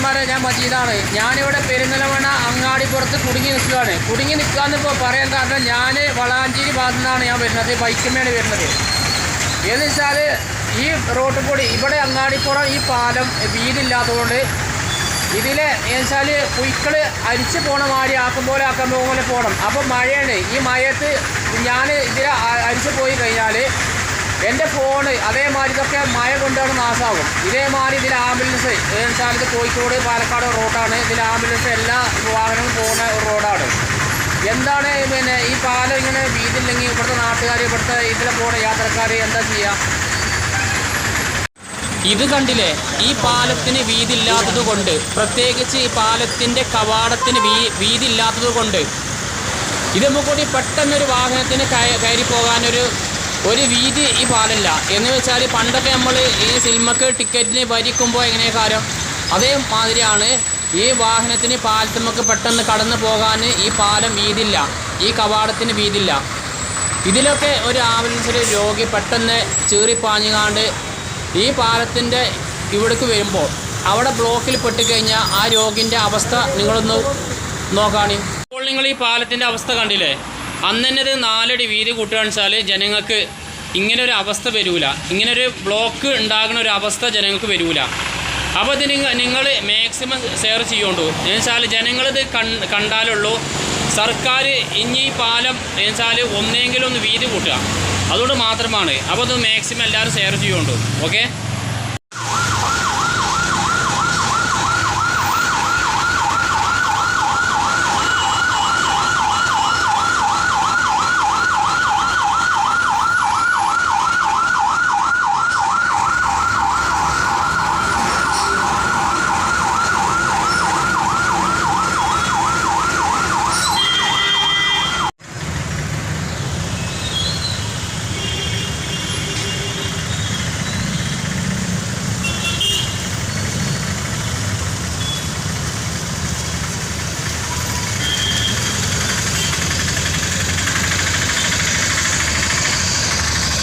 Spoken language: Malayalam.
സഹോദരന്മാരെ, ഞാൻ മജീദാണ്. ഞാനിവിടെ പെരിന്തൽമണ്ണ അങ്ങാടിപ്പുറത്ത് കുടുങ്ങി നിൽക്കുകയാണ്. കുടുങ്ങി നിൽക്കാന്നിപ്പോൾ പറയാൻ കാരണം ഞാൻ വളാഞ്ചേരി ഭാഗത്തു നിന്നാണ് ഞാൻ വരുന്നത്, ബൈക്കുമ്മയാണ് വരുന്നത്. എന്ന് വെച്ചാൽ ഈ റോഡ് കൂടി ഇവിടെ അങ്ങാടിപ്പുറം ഈ പാലം വീതില്ലാത്തതുകൊണ്ട് ഇതിലെ വെച്ചാൽ കുയ്ക്കൾ അരിച്ച് പോണ മാതിരി ആക്കും പോലെ പോകണം. അപ്പോൾ മഴയാണ്. ഈ മഴയത്ത് ഞാൻ ഇതിൽ അരിച്ച് പോയി കഴിഞ്ഞാൽ എൻ്റെ ഫോണ് അതേമാതിരി ഇതൊക്കെ മഴ കൊണ്ടാണ് നാശമാകും. ഇതേമാതിരി ഇതിൽ ആംബുലൻസ് വെച്ചാൽ ഇത് കോഴിക്കോട് പാലക്കാട് റോഡാണ്. ഇതിൽ ആംബുലൻസ് എല്ലാ വാഹനവും പോകുന്ന റോഡാണ്. എന്താണ് പിന്നെ ഈ പാലം ഇങ്ങനെ വീതില്ലെങ്കിൽ ഇവിടുത്തെ നാട്ടുകാർ ഇവിടുത്തെ ഇതിൽ പോകുന്ന യാത്രക്കാർ എന്താ ചെയ്യുക? ഇത് കണ്ടില്ലേ, ഈ പാലത്തിന് വീതി ഇല്ലാത്തത് കൊണ്ട്, പ്രത്യേകിച്ച് ഈ പാലത്തിൻ്റെ കവാടത്തിന് വീതി ഇല്ലാത്തത് കൊണ്ട് ഇതുമ്പോൾ കൂടി പെട്ടെന്നൊരു വാഹനത്തിന് കയറി പോകാനൊരു വീതി ഈ പാലല്ല. എന്ന് വെച്ചാൽ പണ്ടൊക്കെ നമ്മൾ ഈ സിനിമക്ക് ടിക്കറ്റിന് വരിക്കുമ്പോൾ എങ്ങനെ കാര്യം അതേമാതിരിയാണ് ഈ വാഹനത്തിന് പാലത്തുമ്മക്ക് പെട്ടെന്ന് കടന്നു പോകാൻ ഈ പാലം വീതില്ല, ഈ കവാടത്തിന് വീതില്ല. ഇതിലൊക്കെ ഒരു ആംബുലൻസിൽ രോഗി പെട്ടെന്ന് ചീറിപ്പാഞ്ഞുകാണ്ട് ഈ പാലത്തിൻ്റെ ഇവിടേക്ക് വരുമ്പോൾ അവിടെ ബ്ലോക്കിൽ പെട്ടുകഴിഞ്ഞാൽ ആ രോഗിൻ്റെ അവസ്ഥ നിങ്ങളൊന്ന് നോക്കുകയാണ്. ഇപ്പോൾ നിങ്ങൾ ഈ പാലത്തിൻ്റെ അവസ്ഥ കണ്ടില്ലേ? അന്ന് തന്നെ ഇത് 4 അടി വീതി കൂട്ടുകയാണെന്ന് വെച്ചാൽ ജനങ്ങൾക്ക് ഇങ്ങനൊരു അവസ്ഥ വരില്ല, ഇങ്ങനൊരു ബ്ലോക്ക് ഉണ്ടാകുന്ന ഒരു അവസ്ഥ ജനങ്ങൾക്ക് വരില്ല. അപ്പോൾ ഇത് നിങ്ങൾ മാക്സിമം ഷെയർ ചെയ്യുകൊണ്ടു. എന്ന് വെച്ചാൽ ജനങ്ങളിത് കണ്ടാലുള്ളൂ സർക്കാർ ഇനി ഈ പാലം എന്ന് വെച്ചാൽ ഒന്നെങ്കിലും ഒന്ന് വീതി കൂട്ടുക, അതുകൊണ്ട് മാത്രമാണ്. അപ്പോൾ ഇത് മാക്സിമം എല്ലാവരും ഷെയർ ചെയ്യുകൊണ്ടു. ഓക്കെ.